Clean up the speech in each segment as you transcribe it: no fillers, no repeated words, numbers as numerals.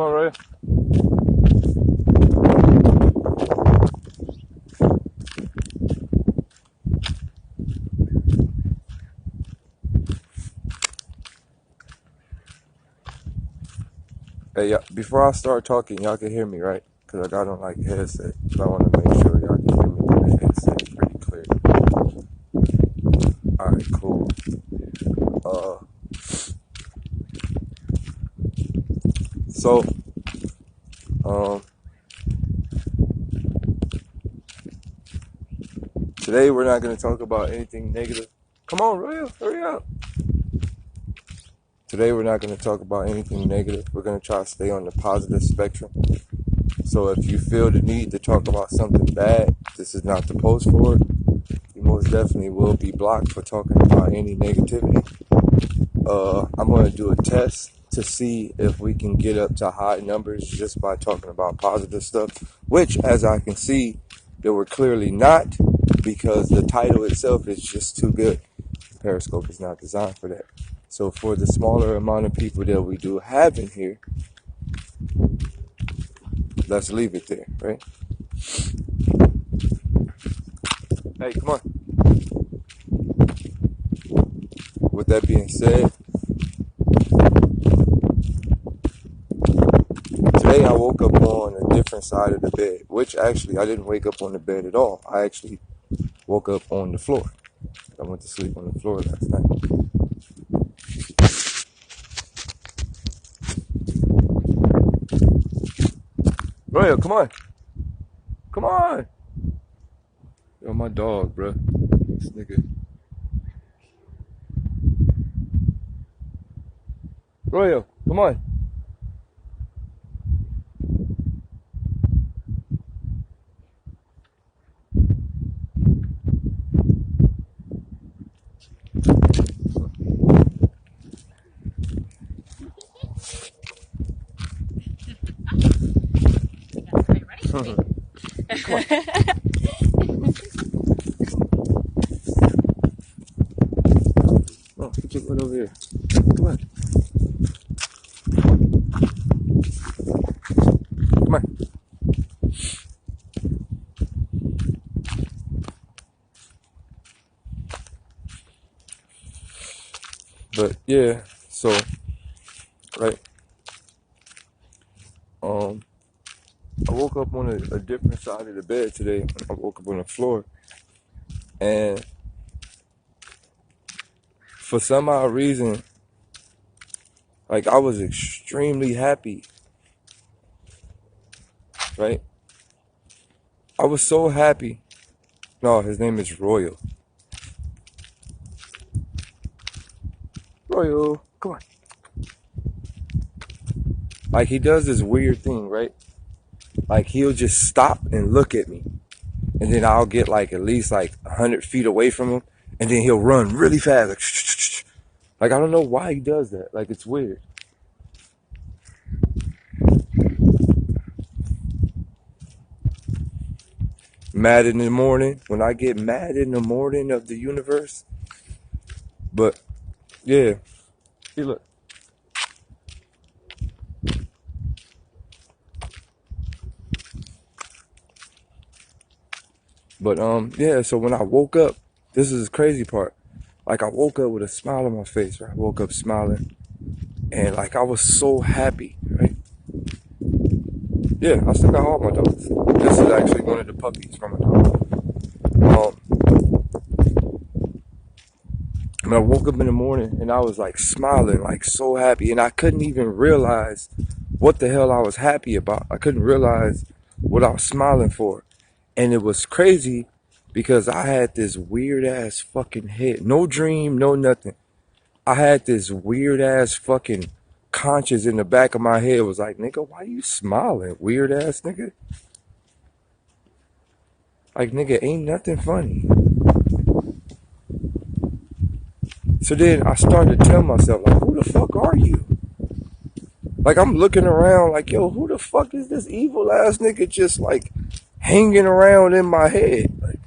on, Ray. Hey, yeah, before I start talking, y'all can hear me, right? Because I got on like a headset. So I want to make sure y'all can hear me through the headset pretty clear. Alright, cool. So, today we're not going to talk about anything negative. Come on, Royal, hurry up. Today we're not going to talk about anything negative. We're going to try to stay on the positive spectrum. So if you feel the need to talk about something bad, this is not the post for it. You most definitely will be blocked for talking about any negativity. I'm going to do a test to see if we can get up to high numbers just by talking about positive stuff, which, as I can see, that we're clearly not, because the title itself is just too good. Periscope is not designed for that. So for the smaller amount of people that we do have in here, let's leave it there, right? Hey, come on. With that being said, today I woke up on a different side of the bed, which actually I didn't wake up on the bed at all. I actually woke up on the floor. I went to sleep on the floor last night. Royal, come on. Come on. Yo, my dog, bro. This nigga. Royal, come on. Come on. Oh, get one over here. Come on. Come on. But yeah, so right. I woke up on a different side of the bed today. I woke up on the floor, and for some odd reason, like, I was extremely happy, right? I was so happy. No, his name is Royal. Royal, come on. Like, he does this weird thing, right? Like, he'll just stop and look at me, and then I'll get like at least like 100 feet away from him, and then he'll run really fast, like I don't know why he does that. Like, it's weird. Mad in the morning, when I get mad in the morning of the universe. But yeah, see, look. But yeah, so when I woke up, this is the crazy part. Like, I woke up with a smile on my face, right? I woke up smiling, and like, I was so happy, right? Yeah, I still got all my dogs. This is actually one of the puppies from a dog. And I woke up in the morning and I was like smiling, like so happy, and I couldn't even realize what the hell I was happy about. I couldn't realize what I was smiling for. And it was crazy because I had this weird ass fucking head. No dream, no nothing. I had this weird ass fucking conscience in the back of my head. It was like, nigga, why you smiling? Weird ass nigga. Like, nigga, ain't nothing funny. So then I started to tell myself, like, who the fuck are you? Like, I'm looking around like, yo, who the fuck is this evil ass nigga just like hanging around in my head? Like,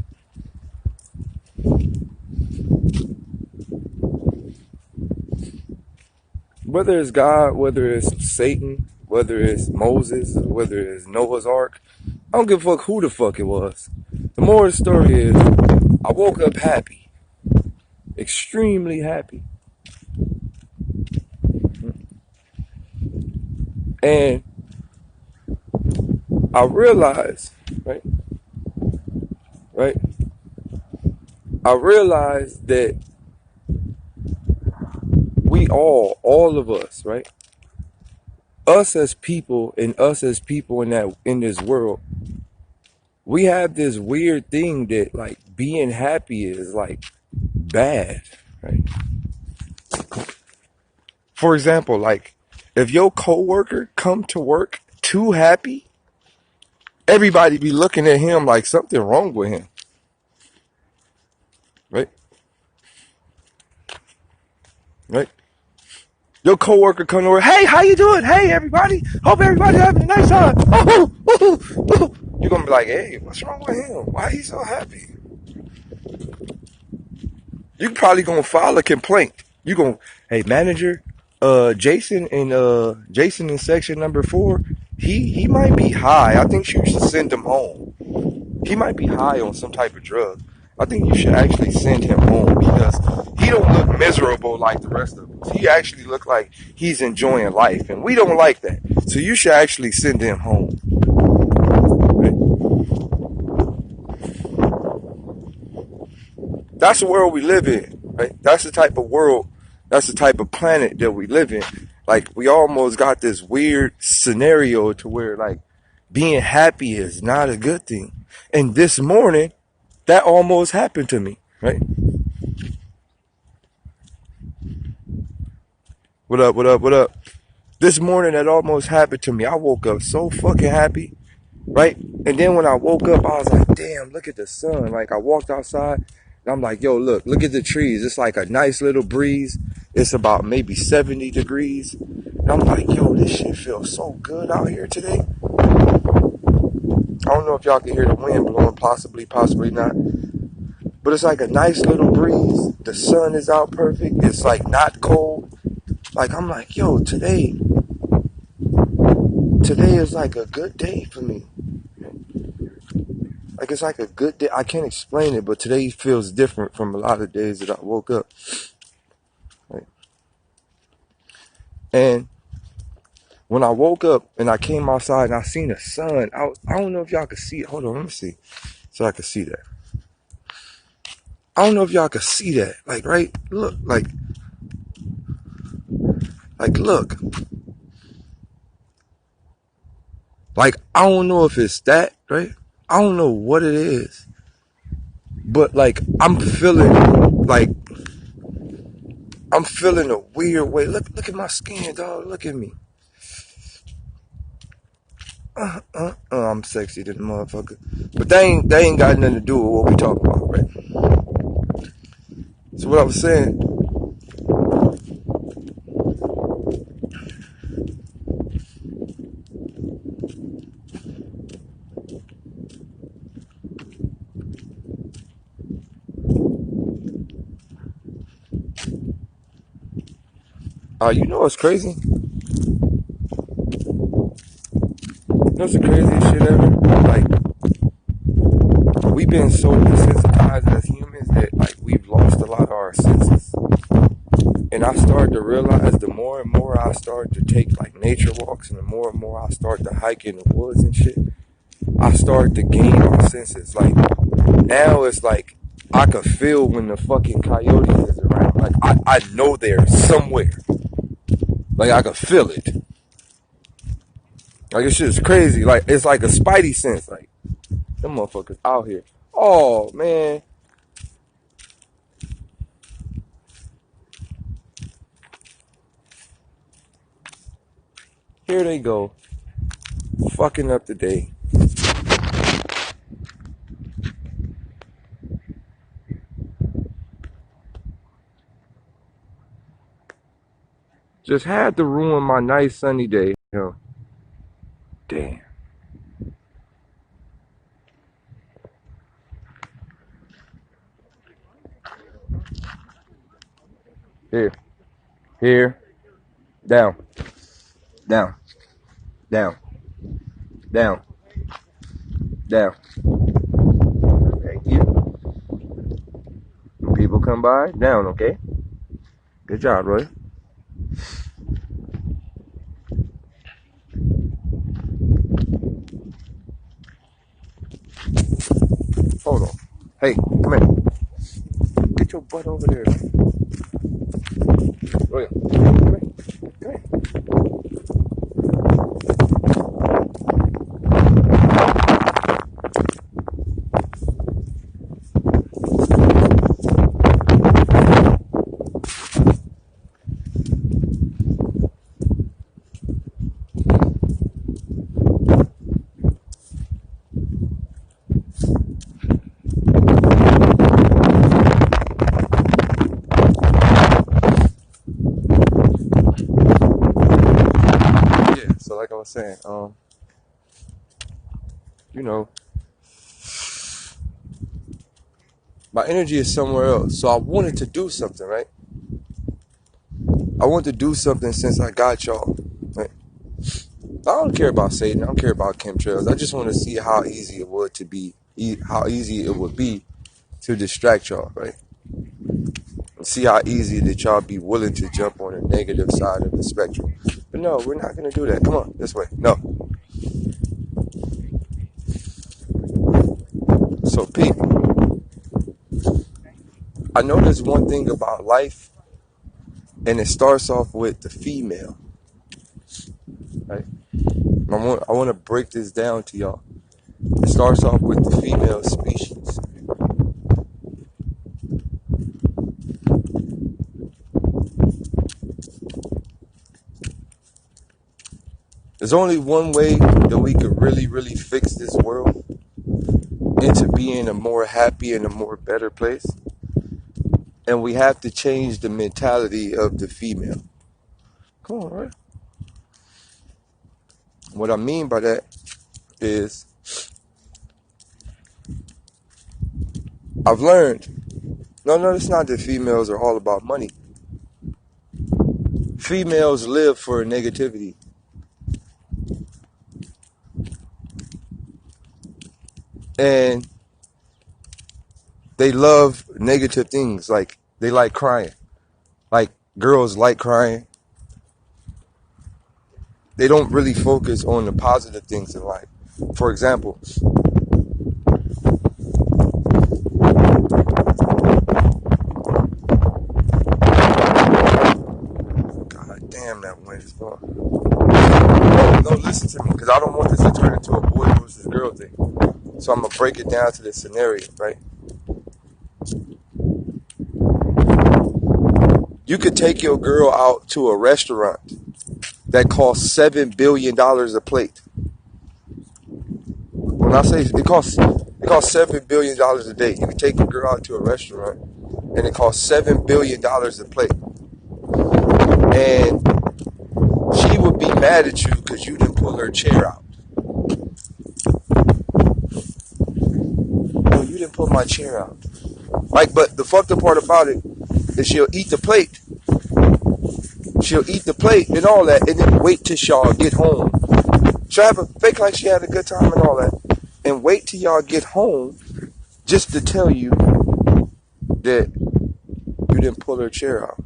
whether it's God, whether it's Satan, whether it's Moses, whether it's Noah's Ark. I don't give a fuck who the fuck it was. The moral of the story is, I woke up happy. Extremely happy. And I realized, right? I realized that we all of us, right? Us as people and us as people in this world, we have this weird thing that like being happy is like bad, right? For example, like if your coworker come to work too happy, everybody be looking at him like something wrong with him, right? Right? Your coworker come to work, hey, how you doing? Hey, everybody, hope everybody having a nice time. You're gonna be like, hey, what's wrong with him? Why he so happy? You probably gonna file a complaint. You gonna, hey, manager, Jason in section number 4, he might be high. I think you should send him home. He might be high on some type of drug. I think you should actually send him home because he don't look miserable like the rest of us. He actually look like he's enjoying life, and we don't like that. So you should actually send him home. Right? That's the world we live in, right? That's the type of world, that's the type of planet that we live in. Like, we almost got this weird scenario to where, like, being happy is not a good thing. And this morning, that almost happened to me, right? What up, what up, what up? This morning, that almost happened to me. I woke up so fucking happy, right? And then when I woke up, I was like, damn, look at the sun. Like, I walked outside, and I'm like, yo, look at the trees. It's like a nice little breeze. It's about maybe 70 degrees. And I'm like, yo, this shit feels so good out here today. I don't know if y'all can hear the wind blowing, possibly not. But it's like a nice little breeze. The sun is out perfect. It's like not cold. Like, I'm like, yo, today is like a good day for me. Like, it's like a good day. I can't explain it, but today feels different from a lot of days that I woke up. Right? And when I woke up and I came outside and I seen the sun, I don't know if y'all could see it. Hold on, let me see. So I could see that. I don't know if y'all could see that. Like, right? Look, like, look. Like, I don't know if it's that, right? I don't know what it is. But, like, I'm feeling a weird way. Look at my skin, dog. Look at me. I'm sexy to the motherfucker. But they ain't got nothing to do with what we talking about, right? So what I was saying, you know what's crazy? You know what's the craziest shit ever? Like, we've been so desensitized as humans that, like, we've lost a lot of our senses. And I started to realize the more and more I start to take, like, nature walks and the more I start to hike in the woods and shit, I started to gain my senses. Like, now it's like, I could feel when the fucking coyote is around. Like, I know they're somewhere. Like, I could feel it. Like, this shit is crazy. Like, it's like a spidey sense. Like, them motherfuckers out here. Oh, man. Here they go. Fucking up the day. Just had to ruin my nice sunny day. You know. Damn. Here. Down. Down. Down. Down. Thank you. When people come by, down, okay? Good job, Roy. Hold on. Hey, come here. Get your butt over there. Roy, come here. Come here. So like I was saying, you know, my energy is somewhere else. So I wanted to do something, right? I wanted to do something since I got y'all, right? I don't care about Satan. I don't care about chemtrails. I just want to see how easy it would be to distract y'all, right? And see how easy that y'all be willing to jump on the negative side of the spectrum. But no, we're not going to do that. Come on, this way. No. So people, I know there's one thing about life, and it starts off with the female, right? I want to break this down to y'all. It starts off with the female species. There's only one way that we could really, really fix this world into being a more happy and a more better place. And we have to change the mentality of the female. Come on, right? What I mean by that is I've learned, no, it's not that females are all about money. Females live for negativity. And they love negative things. Like, they like crying. Like, girls like crying. They don't really focus on the positive things in life. For example, God damn, that wind is gone. No, listen to me, because I don't want this to turn into a boy versus girl thing. So I'm going to break it down to this scenario, right? You could take your girl out to a restaurant that costs $7 billion a plate. When I say it costs $7 billion a day, you can take your girl out to a restaurant and it costs $7 billion a plate. And she would be mad at you because you didn't pull her chair out. No, you didn't pull my chair out. Like, but the fucked up part about it is she'll eat the plate. She'll eat the plate and all that, and then wait till y'all get home. She'll have a fake like she had a good time and all that, and wait till y'all get home just to tell you that you didn't pull her chair out.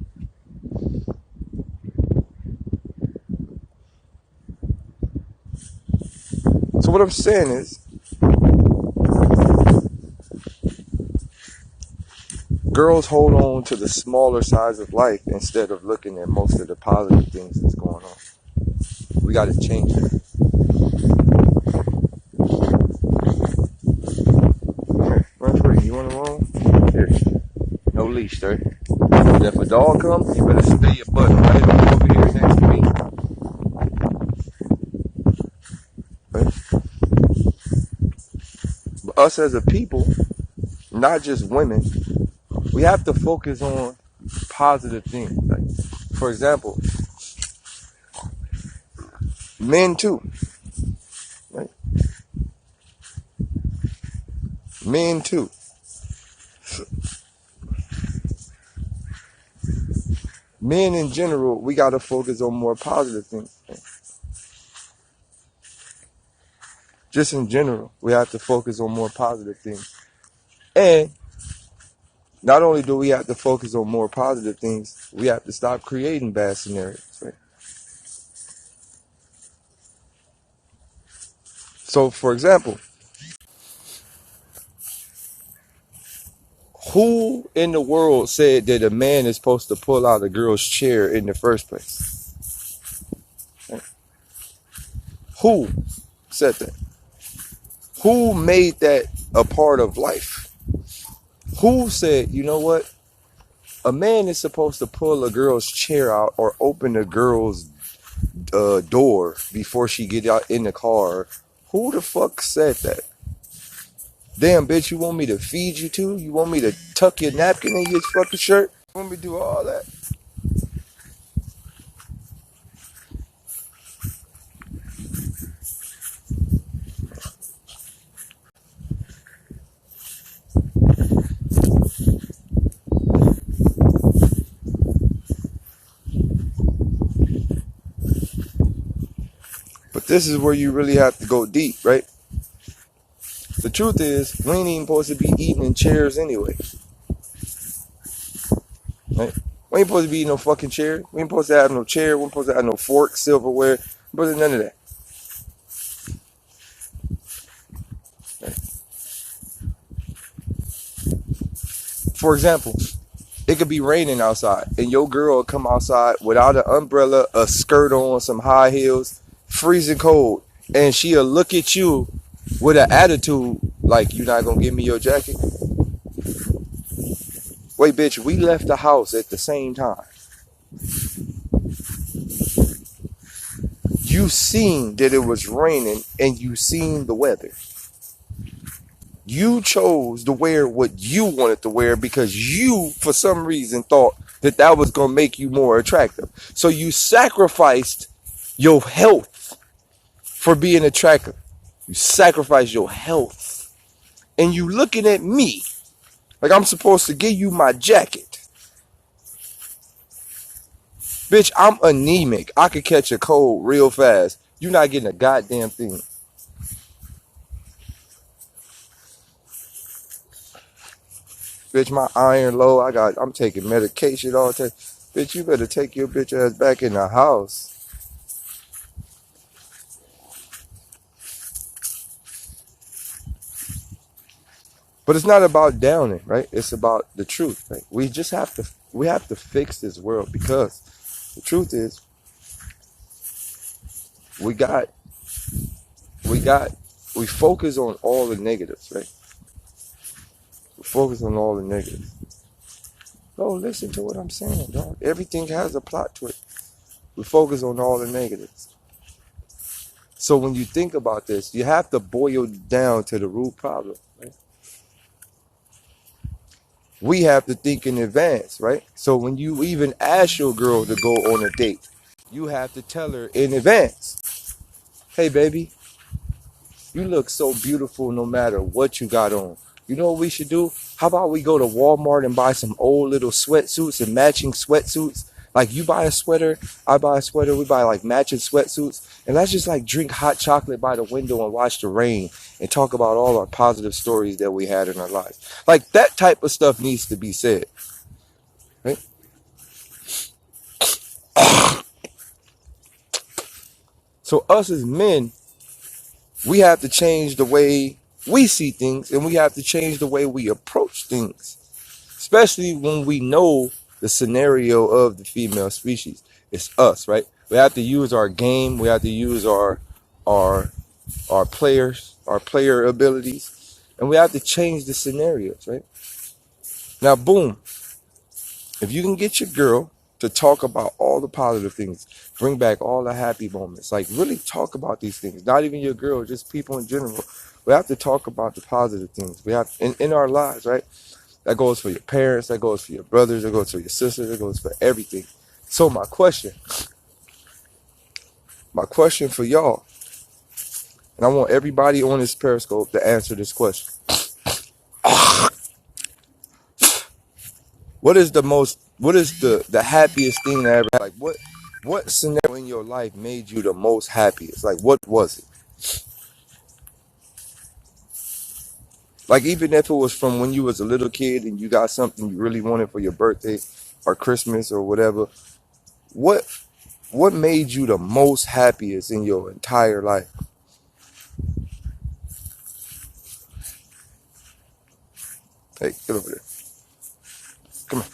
So what I'm saying is, girls hold on to the smaller sides of life instead of looking at most of the positive things that's going on. We got to change that. Run free. You want to roll? Here. No leash, sir. And if a dog comes, you better stay your butt right over here next to me. Right? But us as a people, not just women, we have to focus on positive things. Like, for example, men too. Right? Men too. Men in general, we got to focus on more positive things. Just in general, we have to focus on more positive things. And not only do we have to focus on more positive things, we have to stop creating bad scenarios, right? So, for example, who in the world said that a man is supposed to pull out a girl's chair in the first place? Right? Who said that? Who made that a part of life? Who said, you know what? A man is supposed to pull a girl's chair out or open a girl's door before she get out in the car. Who the fuck said that? Damn, bitch, you want me to feed you too? You want me to tuck your napkin in your fucking shirt? You want me to do all that? But this is where you really have to go deep, right? The truth is, we ain't even supposed to be eating in chairs anyway. Right? We ain't supposed to be eating no fucking chair. We ain't supposed to have no chair. We ain't supposed to have no fork, silverware. But none of that. Right? For example, it could be raining outside, and your girl will come outside without an umbrella, a skirt on, some high heels, freezing cold, and she'll look at you with an attitude like, you not gonna give me your jacket? Wait, bitch, we left the house at the same time. You seen that it was raining, and you seen the weather. You chose to wear what you wanted to wear because you, for some reason, thought that that was going to make you more attractive. So you sacrificed your health for being attractive. You sacrificed your health. And you looking at me like I'm supposed to give you my jacket. Bitch, I'm anemic. I could catch a cold real fast. You're not getting a goddamn thing. Bitch, my iron low. I'm taking medication all the time. Bitch, you better take your bitch ass back in the house. But it's not about downing, right? It's about the truth, right? We have to fix this world, because the truth is we focus on all the negatives, right? We focus on all the negatives. Oh, listen to what I'm saying, dog. Everything has a plot to it. We focus on all the negatives. So when you think about this, you have to boil down to the root problem, right? We have to think in advance, right? So when you even ask your girl to go on a date, you have to tell her in advance, hey, baby, you look so beautiful no matter what you got on. You know what we should do? How about we go to Walmart and buy some old little sweatsuits and matching sweatsuits? Like, you buy a sweater, I buy a sweater, we buy like matching sweatsuits, and let's just like drink hot chocolate by the window and watch the rain and talk about all our positive stories that we had in our lives. Like, that type of stuff needs to be said, right? So us as men, we have to change the way we see things, and we have to change the way we approach things, especially when we know the scenario of the female species. It's us, right? We have to use our game. We have to use our player abilities, and we have to change the scenarios, right? Now, boom, if you can get your girl to talk about all the positive things, bring back all the happy moments, like really talk about these things, not even your girl, just people in general. We have to talk about the positive things we have in our lives, right? That goes for your parents, that goes for your brothers, that goes for your sisters, that goes for everything. So my question for y'all, and I want everybody on this Periscope to answer this question. What is the happiest thing that ever happened? Like, what scenario in your life made you the most happiest? Like, what was it? Like, even if it was from when you was a little kid and you got something you really wanted for your birthday or Christmas or whatever, what what made you the most happiest in your entire life? Hey, get over there. Come on.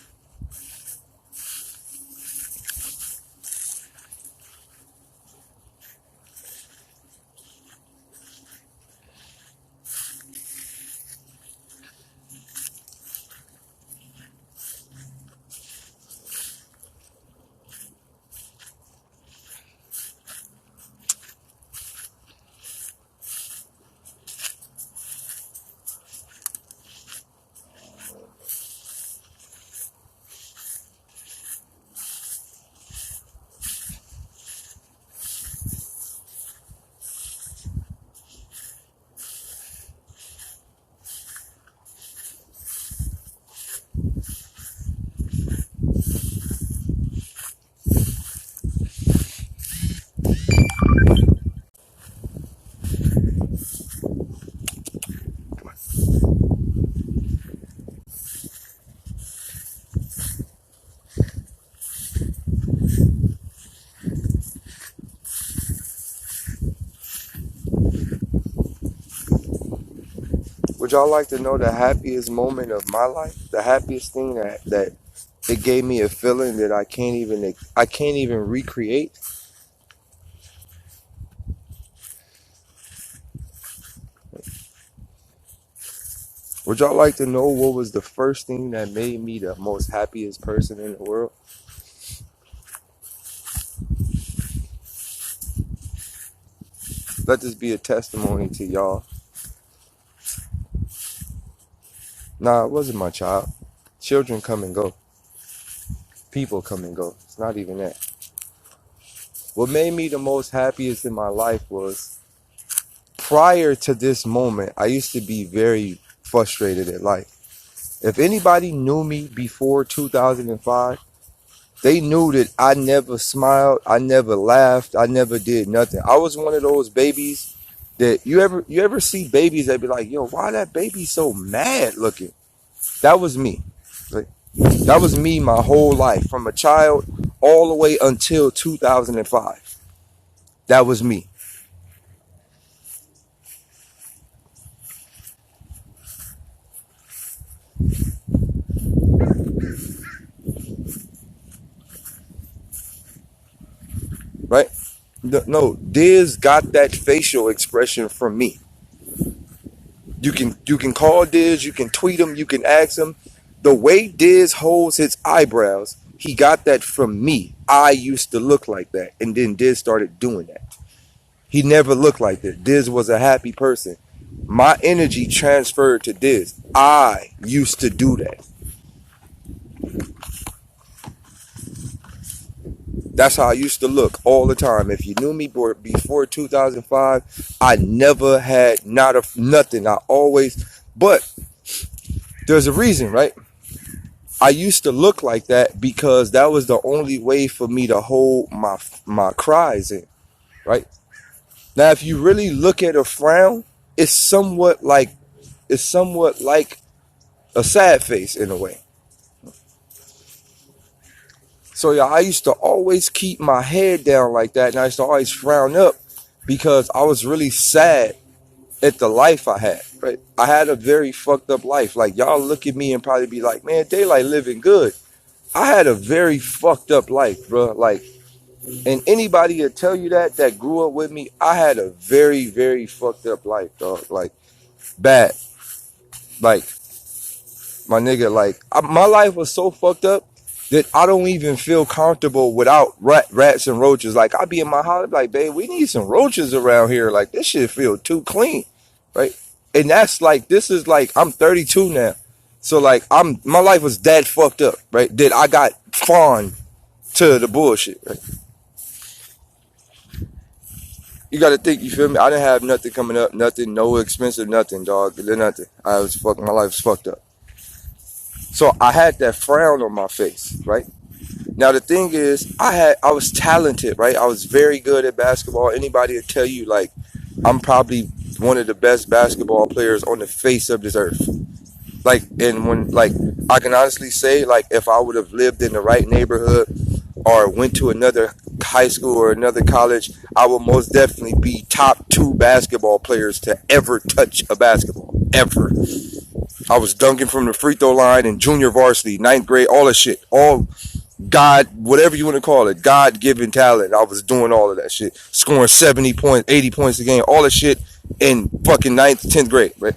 Would y'all like to know the happiest moment of my life? The happiest thing that it gave me a feeling that I can't even recreate. Would y'all like to know what was the first thing that made me the most happiest person in the world? Let this be a testimony to y'all. Nah, it wasn't my child. Children come and go. People come and go. It's not even that. What made me the most happiest in my life was, prior to this moment, I used to be very frustrated at life. If anybody knew me before 2005, they knew that I never smiled, I never laughed, I never did nothing. I was one of those babies that you ever see babies that be like, yo, why that baby so mad looking? That was me. Like, that was me my whole life, from a child all the way until 2005. That was me. Right? No, Diz got that facial expression from me. You can call Diz, you can tweet him, you can ask him. The way Diz holds his eyebrows, he got that from me. I used to look like that, and then Diz started doing that. He never looked like that. Diz was a happy person. My energy transferred to Diz. I used to do that. That's how I used to look all the time. If you knew me before 2005, I never had nothing. I always, but there's a reason, right? I used to look like that because that was the only way for me to hold my cries in, right? Now, if you really look at a frown, it's somewhat like it's somewhat like a sad face in a way. So yeah, I used to always keep my head down like that, and I used to always frown up because I was really sad at the life I had. Right? I had a very fucked up life. Like, y'all look at me and probably be like, "Man, Daylyt living good." I had a very fucked up life, bro. Like, and anybody that tell you that grew up with me, I had a very, very fucked up life, dog. Like, bad. Like, my nigga, like, my life was so fucked up that I don't even feel comfortable without rats and roaches. Like, I be in my house, like, babe, we need some roaches around here. Like, this shit feel too clean, right? And that's like, this is like, I'm 32 now. So like, my life was that fucked up, right? That I got fawned to the bullshit, right? You gotta think, you feel me? I didn't have nothing coming up, nothing, no expensive, nothing, dog. Nothing. My life was fucked up. So I had that frown on my face, right? Now the thing is, I was talented, right? I was very good at basketball. Anybody would tell you, like, I'm probably one of the best basketball players on the face of this earth. Like, and when, like, I can honestly say, like, if I would have lived in the right neighborhood or went to another high school or another college, I would most definitely be top 2 basketball players to ever touch a basketball. Ever. I was dunking from the free throw line in junior varsity, 9th grade, all that shit. All God, whatever you want to call it, God-given talent. I was doing all of that shit. Scoring 70 points, 80 points a game, all that shit in fucking 9th, 10th grade, right?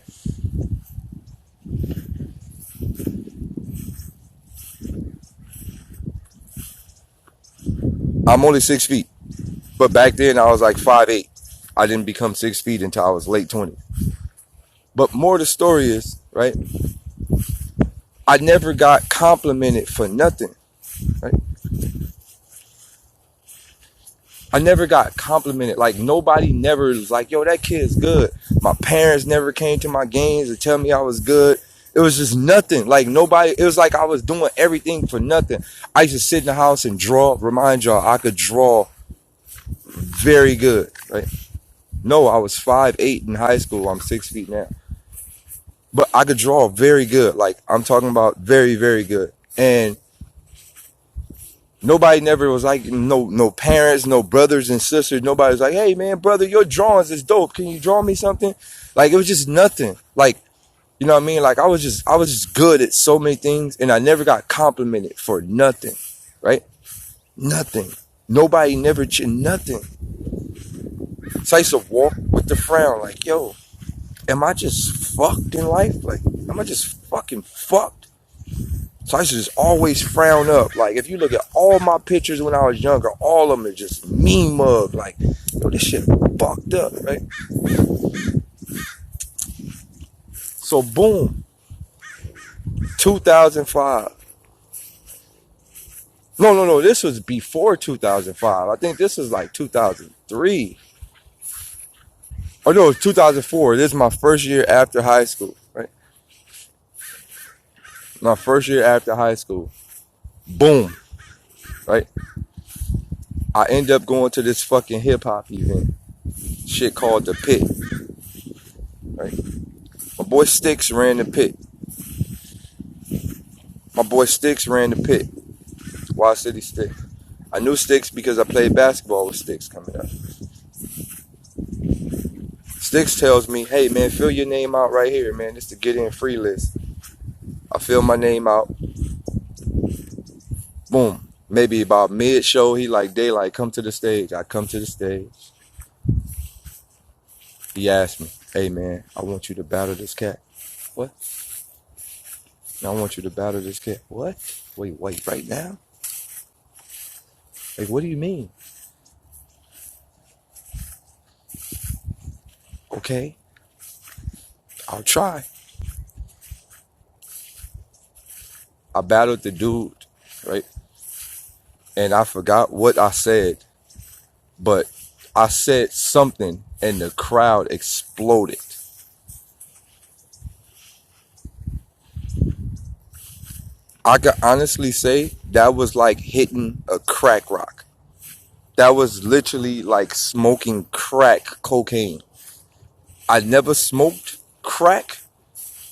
I'm only 6 feet. But back then, I was like 5'8". I didn't become 6 feet until I was late 20s. But more of the story is, right, I never got complimented for nothing, right? I never got complimented. Like, nobody never was like, yo, that kid's good. My parents never came to my games to tell me I was good. It was just nothing. Like, nobody, it was like I was doing everything for nothing. I used to sit in the house and draw. Remind y'all, I could draw very good, right? No, I was 5'8" in high school. I'm 6 feet now. But I could draw very good. Like, I'm talking about very, very good. And nobody never was like, no parents, no brothers and sisters. Nobody was like, hey, man, brother, your drawings is dope. Can you draw me something? Like, it was just nothing. Like, you know what I mean? Like, I was just good at so many things, and I never got complimented for nothing, right? Nothing. Nobody never, nothing. So I used to walk with the frown, like, yo, am I just fucked in life? Like, am I just fucking fucked? So I used to just always frown up. Like, if you look at all my pictures when I was younger, all of them are just mean mug. Like, yo, this shit fucked up, right? So, boom. 2005. No. This was before 2005. I think this was like 2003. Oh, no, it was 2004. This is my first year after high school, right? My first year after high school. Boom. Right? I end up going to this fucking hip-hop event. Shit called The Pit. Right? My boy Sticks ran the pit. Wild City Sticks. I knew Sticks because I played basketball with Sticks coming up. Sticks tells me, hey, man, fill your name out right here, man. This is the get in free list. I fill my name out. Boom. Maybe about mid-show, he like, Daylyt, come to the stage. I come to the stage. He asked me, hey, man, I want you to battle this cat. What? I want you to battle this cat. What? Wait, right now? Like, what do you mean? Okay, I'll try. I battled the dude, right? And I forgot what I said, but I said something and the crowd exploded. I can honestly say that was like hitting a crack rock. That was literally like smoking crack cocaine. I never smoked crack,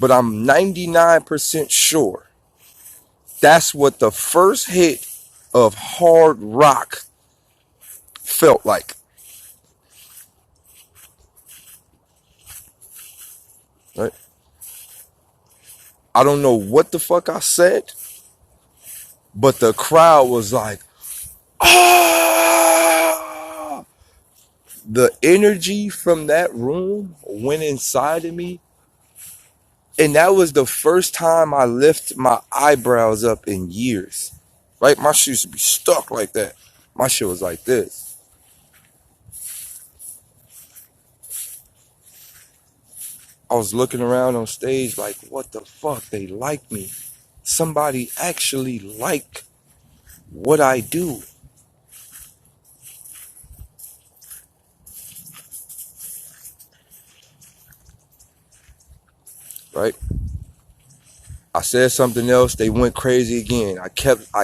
but I'm 99% sure that's what the first hit of hard rock felt like. Right? I don't know what the fuck I said, but the crowd was like, ah! The energy from that room went inside of me. And that was the first time I lifted my eyebrows up in years. Right? My shit used to be stuck like that. My shit was like this. I was looking around on stage like, what the fuck? They like me. Somebody actually like what I do. Right? I said something else. They went crazy again. I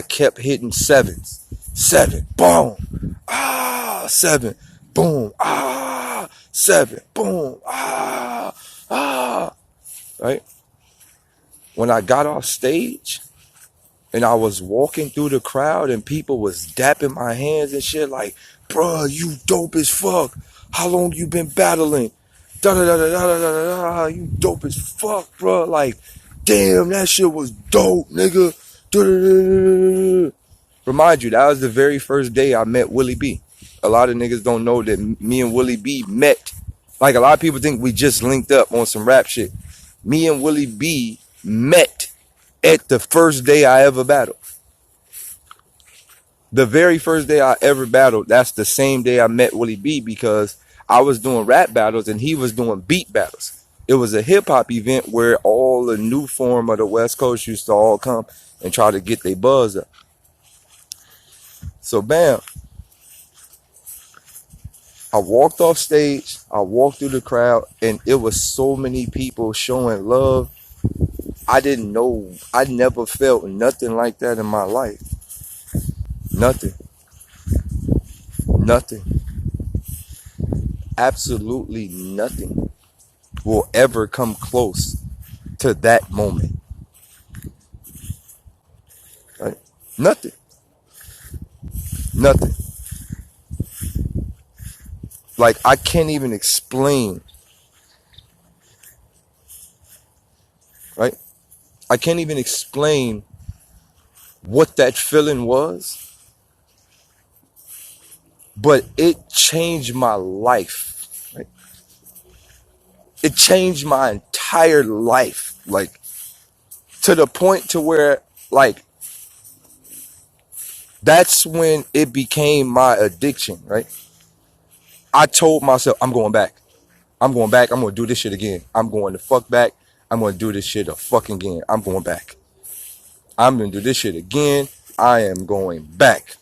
kept hitting sevens. 7, boom, ah, 7, boom, ah, 7, boom, ah. right? When I got off stage and I was walking through the crowd and people was dapping my hands and shit like, bruh, you dope as fuck. How long you been battling? Da da da da da da da da. You dope as fuck, bruh. Like, damn, that shit was dope, nigga. Da, da, da, da, da. Remind you, that was the very first day I met Willie B. A lot of niggas don't know that me and Willie B met. Like, a lot of people think we just linked up on some rap shit. Me and Willie B met at the first day I ever battled. The very first day I ever battled, that's the same day I met Willie B, because I was doing rap battles and he was doing beat battles. It was a hip hop event where all the new form of the West Coast used to all come and try to get their buzz up. So bam, I walked off stage, I walked through the crowd, and it was so many people showing love. I didn't know, I never felt nothing like that in my life. Nothing. Nothing. Absolutely nothing will ever come close to that moment. Right? Nothing. Nothing. Like, I can't even explain. Right? I can't even explain what that feeling was. But it changed my life. Right? It changed my entire life. Like, to the point to where, like, that's when it became my addiction, right? I told myself, I'm going back. I'm going back. I'm going to do this shit again. I'm going to fuck back. I'm going to do this shit a fucking again. I'm going back. I'm going to do this shit again. I am going back.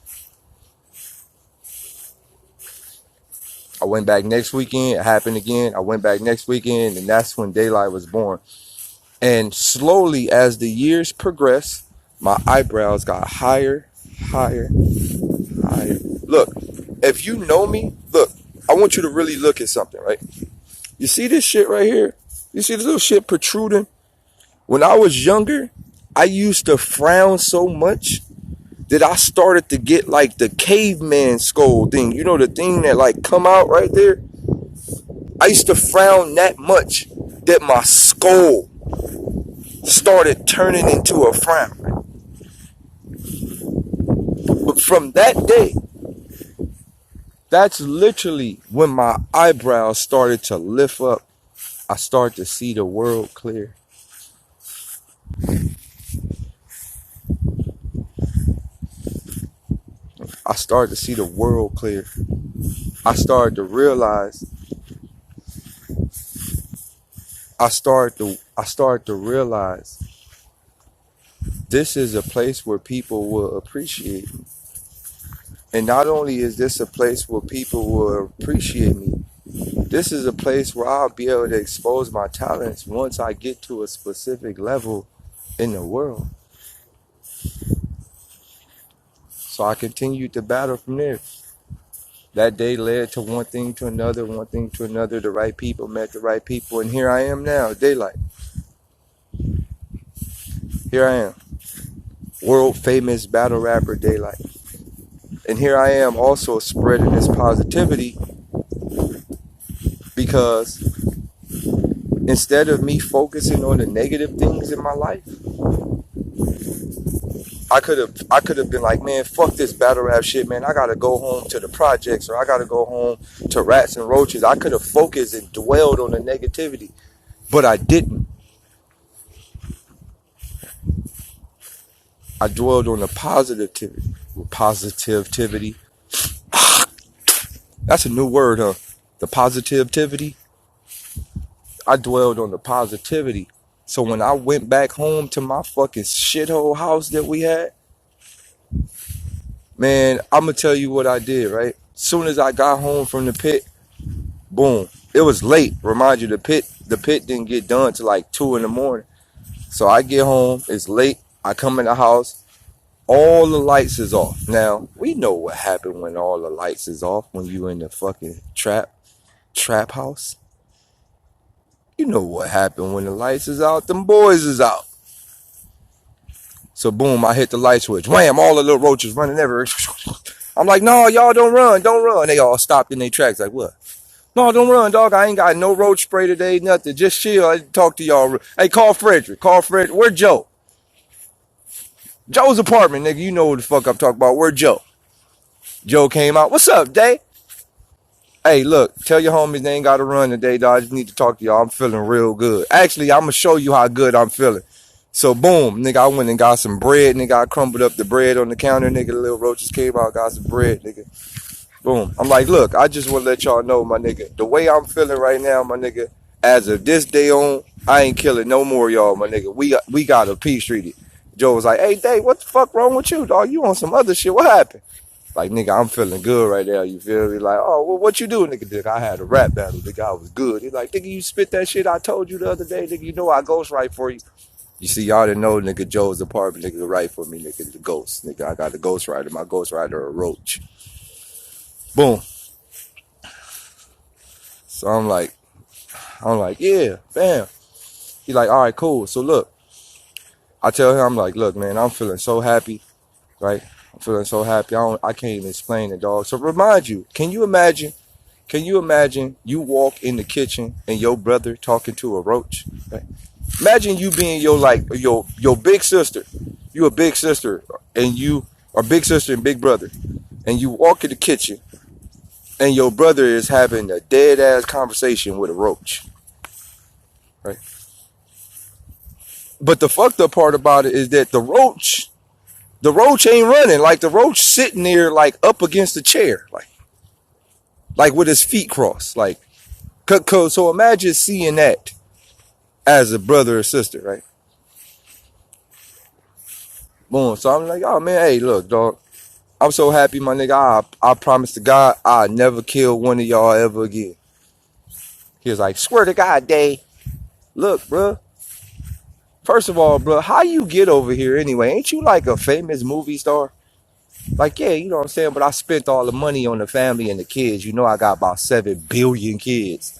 I went back next weekend. It happened again. I went back next weekend, and that's when Daylyt was born. And slowly, as the years progressed, my eyebrows got higher, higher, higher. Look, if you know me, look, I want you to really look at something, right? You see this shit right here? You see this little shit protruding? When I was younger, I used to frown so much that I started to get like the caveman skull thing. You know, the thing that like come out right there? I used to frown that much that my skull started turning into a frown. But from that day, that's literally when my eyebrows started to lift up. I started to see the world clear. I started to see the world clear. I started to realize. I started to realize this is a place where people will appreciate me. And not only is this a place where people will appreciate me, this is a place where I'll be able to expose my talents once I get to a specific level in the world. So I continued to battle from there. That day led to one thing to another, one thing to another. The right people met the right people. And here I am now, Daylyt. Here I am. World famous battle rapper Daylyt. And here I am also spreading this positivity, because instead of me focusing on the negative things in my life, I could have been like, man, fuck this battle rap shit, man. I gotta go home to the projects, or I gotta go home to rats and roaches. I could have focused and dwelled on the negativity, but I didn't. I dwelled on the positivity. Positivity. That's a new word, huh? The positivity. I dwelled on the positivity. So when I went back home to my fucking shithole house that we had, man, I'm going to tell you what I did, right? Soon as I got home from the pit, boom. It was late. Remind you, the pit didn't get done till like 2 a.m. So I get home, it's late. I come in the house, all the lights is off. Now, we know what happened when all the lights is off when you in the fucking trap house. You know what happened when the lights is out, them boys is out. So boom, I hit the light switch. Wham, all the little roaches running everywhere. I'm like, no, y'all don't run, don't run. They all stopped in their tracks like, what? No, don't run, dog. I ain't got no roach spray today, nothing. Just chill. I talk to y'all. Hey, call Frederick. Call Frederick. Where Joe? Joe's apartment, nigga. You know what the fuck I'm talking about. Where Joe? Joe came out. What's up, Day? Hey, look, tell your homies they ain't got to run today, dog. I just need to talk to y'all. I'm feeling real good. Actually, I'm going to show you how good I'm feeling. So, boom, nigga, I went and got some bread. Nigga, I crumbled up the bread on the counter. Nigga, the little roaches came out, got some bread, nigga. Boom. I'm like, look, I just want to let y'all know, my nigga, the way I'm feeling right now, my nigga, as of this day on, I ain't killing no more y'all, my nigga. We got a peace treaty. Joe was like, hey, Dave, what the fuck wrong with you, dog? You on some other shit. What happened? Like, nigga, I'm feeling good right now. You feel me? Like, oh, well, what you doing, nigga? Nigga, I had a rap battle. Nigga, I was good. He's like, nigga, you spit that shit I told you the other day. Nigga, you know I ghostwrite for you. You see, y'all didn't know, nigga, Joe's apartment, nigga, write for me, nigga, the ghost. Nigga, I got a ghostwriter. My ghostwriter a roach. Boom. So I'm like, yeah, bam. He like, all right, cool. So look, I tell him, I'm like, look, man, I'm feeling so happy, right? I'm feeling so happy. I can't even explain it, dog. So remind you, can you imagine you walk in the kitchen and your brother talking to a roach, right? Imagine you being your big sister. You a big sister and you are big sister and big brother. And you walk in the kitchen and your brother is having a dead ass conversation with a roach. Right? But the fucked up part about it is that the roach ain't running. Like the roach sitting there like up against the chair. Like with his feet crossed. Like, so imagine seeing that as a brother or sister, right? Boom. So I'm like, oh man, hey, look, dog. I'm so happy, my nigga. I promise to God, I'll never kill one of y'all ever again. He was like, swear to God, Day. Look, bro. First of all, bro, how you get over here anyway? Ain't you like a famous movie star? Like, yeah, you know what I'm saying? But I spent all the money on the family and the kids. You know I got about 7 billion kids.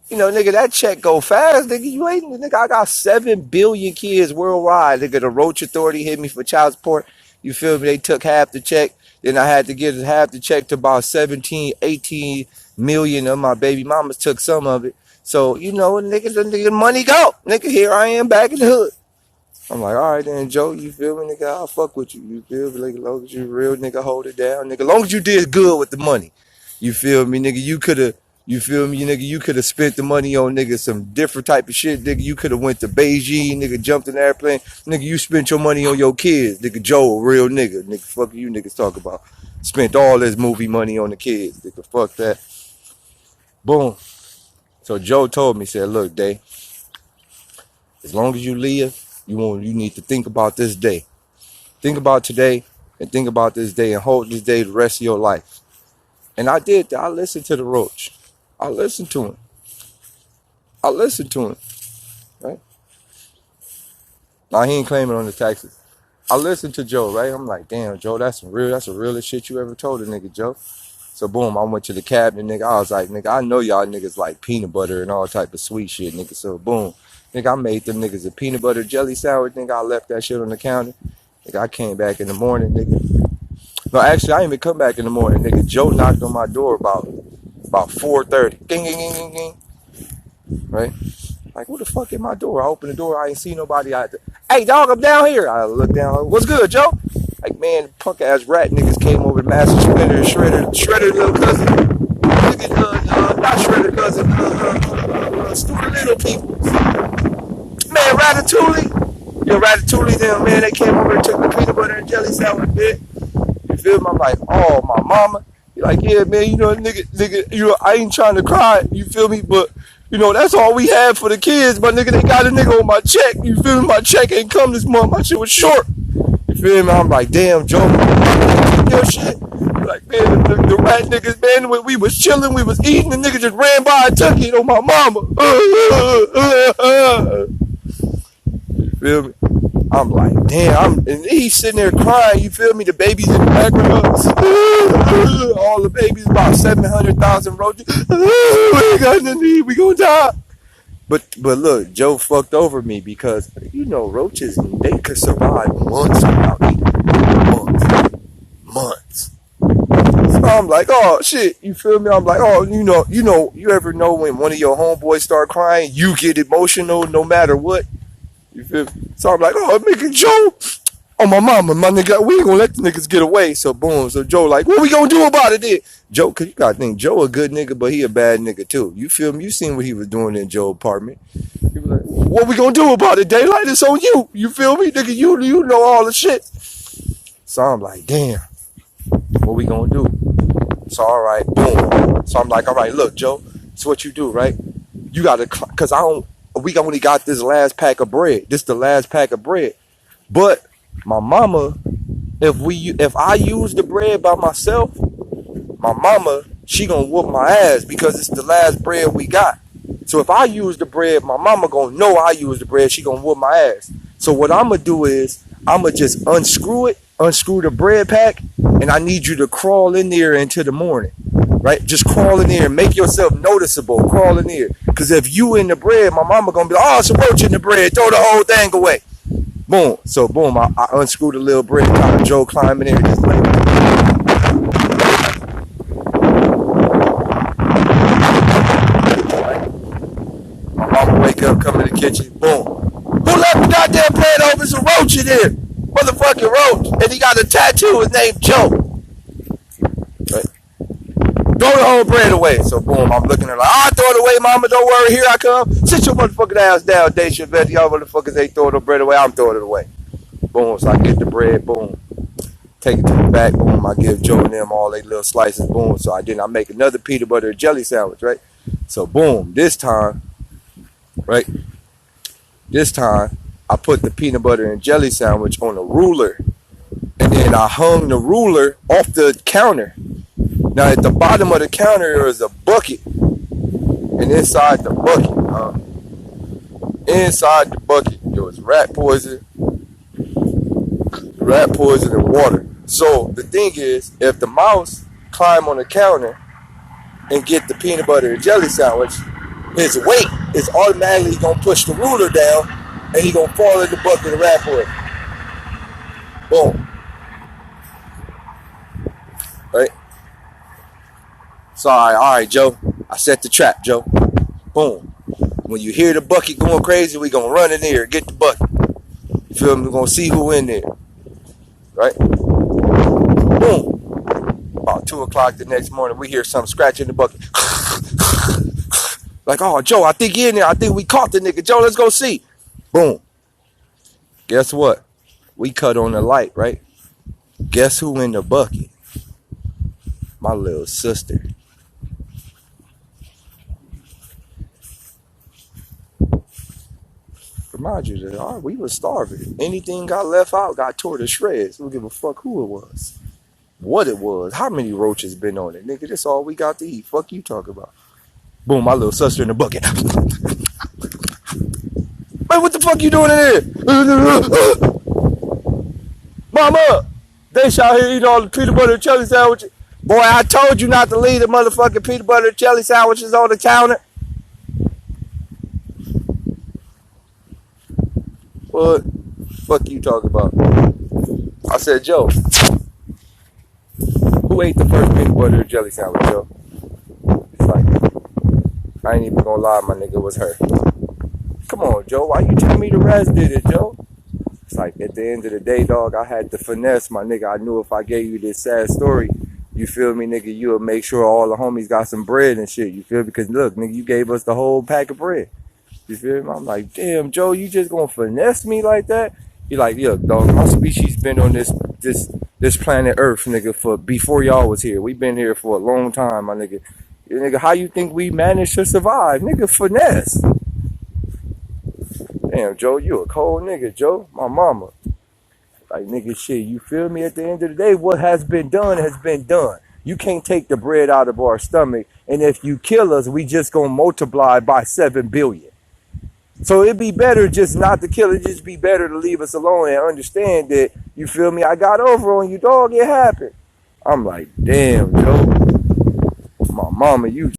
You know, nigga, that check go fast, nigga. You ain't, nigga, I got 7 billion kids worldwide. Nigga, the Roach Authority hit me for child support. You feel me? They took half the check. Then I had to give half the check to about 17, 18 million of my baby mamas took some of it. So, you know, nigga, money go. Nigga, here I am back in the hood. I'm like, all right then, Joe, you feel me, nigga? I'll fuck with you. You feel me? Like, as long as you real, nigga, hold it down. Nigga, as long as you did good with the money. You feel me, nigga? You feel me, nigga? You could have spent the money on, nigga, some different type of shit, nigga. You could have went to Beijing, nigga, jumped in the airplane. Nigga, you spent your money on your kids. Nigga, Joe, a real nigga. Nigga, fuck you niggas talk about. Spent all this movie money on the kids. Nigga, fuck that. Boom. So Joe told me, said, look, Day, as long as you live, you need to think about this day. Think about today and think about this day and hold this day the rest of your life. And I did that. I listened to the roach. I listened to him. Right? Now he ain't claiming on the taxes. I listened to Joe, right? I'm like, damn, Joe, that's the realest shit you ever told a nigga, Joe. So boom, I went to the cabinet, nigga. I was like, nigga, I know y'all niggas like peanut butter and all type of sweet shit, nigga. So boom, nigga, I made them niggas a peanut butter jelly sandwich, nigga. I left that shit on the counter. Nigga, I came back in the morning, nigga. No, actually, I didn't even come back in the morning, nigga. Joe knocked on my door about 4:30. Ding, ding, ding, ding, ding. Right? Like, who the fuck in my door? I opened the door. I ain't see nobody out there. Hey, dog, I'm down here. I look down. Like, what's good, Joe? Like, man, punk ass rat niggas came over to Master Splinter and shredder little cousin. Nigga, not shredder cousin, stupid little people. Man, Ratatouille. Yo, Ratatouille, them, man, they came over and took the peanut butter and jelly sandwich, man. You feel me? I'm like, oh, my mama. You're like, yeah, man, you know, nigga, you know, I ain't trying to cry, you feel me? But, you know, that's all we had for the kids. But, nigga, they got a nigga on my check. You feel me? My check ain't come this month. My shit was short. You feel me? I'm like, damn, Joe, your shit. Like, man, the rat niggas, man, when we was chilling, we was eating, the nigga just ran by and took it on my mama. You feel me? I'm like, damn, and he's sitting there crying, you feel me? The babies in the background. All the babies, about 700,000 roaches. We ain't got nothing to eat, we gonna die. But look, Joe fucked over me because roaches, they could survive months without eating. Months. So I'm like, oh shit, you feel me? I'm like, oh, you ever know when one of your homeboys start crying, you get emotional no matter what. You feel me? So I'm like, oh, nigga, Joe, oh my mama, my nigga, we ain't gonna let the niggas get away. So boom, so Joe like, what we gonna do about it then? Joe, cause you gotta think, Joe a good nigga, but he a bad nigga too. You feel me? You seen what he was doing in Joe's apartment. He was like, what we gonna do about it? Daylyt, it's on you. You feel me? Nigga, you know all the shit. So I'm like, damn, what we gonna do? So all right, boom. So I'm like, all right, look, Joe, it's what you do, right? You gotta, cause we only got this last pack of bread. This the last pack of bread. But my mama, if I use the bread by myself, my mama, she gonna whoop my ass because it's the last bread we got. So if I use the bread, my mama gonna know I use the bread, she gonna whoop my ass. So what I'm gonna do is, I'm gonna just unscrew the bread pack, and I need you to crawl in there until the morning, right? Just crawl in there, make yourself noticeable, crawl in there. Because if you in the bread, my mama gonna be like, oh, it's a roach in the bread, throw the whole thing away. Boom. So boom, I unscrewed the little bread, Joe climbing in there, just like, my mama wake up, come in the kitchen, boom. Who left the goddamn bread open? There's a roach in there. Motherfucking roach. And he got a tattoo, his name Joe. Right? Throw the whole bread away. So boom, I'm looking at her like, oh, throw it away, mama, don't worry, here I come. Sit your motherfucking ass down, Daylyt. Y'all motherfuckers ain't throwing the bread away, I'm throwing it away. Boom, so I get the bread, boom. Take it to the back, boom, I give Joe and them all their little slices, boom. So I make another peanut butter and jelly sandwich, right? So boom, this time, right? This time, I put the peanut butter and jelly sandwich on a ruler, and then I hung the ruler off the counter. Now at the bottom of the counter there is a bucket, and inside the bucket there was rat poison and water. So the thing is, if the mouse climb on the counter and get the peanut butter and jelly sandwich, his weight is automatically gonna push the ruler down, and he gonna fall in the bucket of rat poison. Boom. Right? So all right, Joe. I set the trap, Joe. Boom. When you hear the bucket going crazy, we gonna run in there, get the bucket. You feel me? We're gonna see who in there. Right? Boom. About 2 o'clock the next morning, we hear something scratching the bucket. Like, oh, Joe, I think he in there. I think we caught the nigga. Joe, let's go see. Boom. Guess what? We cut on the light, right? Guess who in the bucket? My little sister. Remind you that we was starving. Anything got left out got tore to shreds. We don't give a fuck who it was, what it was, how many roaches been on it. Nigga, that's all we got to eat. Fuck you talking about. Boom, my little sister in the bucket. Man, what the fuck you doing in there? Mama, they out here eating all the peanut butter and jelly sandwiches. Boy, I told you not to leave the motherfucking peanut butter and jelly sandwiches on the counter. What? Fuck you talking about? I said, Joe, who ate the first peanut butter and jelly sandwich, Joe? It's like, I ain't even gonna lie, my nigga, it was her. Come on, Joe, why you tell me the rest did it, Joe? It's like, at the end of the day, dog, I had to finesse, my nigga. I knew if I gave you this sad story, you feel me, nigga, you would make sure all the homies got some bread and shit, you feel me? Because look, nigga, you gave us the whole pack of bread. You feel me? I'm like, damn, Joe, you just gonna finesse me like that? He like, yeah, dog, my species been on this planet Earth, nigga, for before y'all was here. We been here for a long time, my nigga. Nigga, how you think we managed to survive? Nigga, finesse. Damn, Joe, you a cold nigga, Joe. My mama. Like, nigga, shit, you feel me? At the end of the day, what has been done has been done. You can't take the bread out of our stomach, and if you kill us, we just gonna multiply by 7 billion. So it'd be better just not to kill it. Just be better to leave us alone and understand that, you feel me, I got over on you, dog. It happened. I'm like, damn, Joe. My mama, you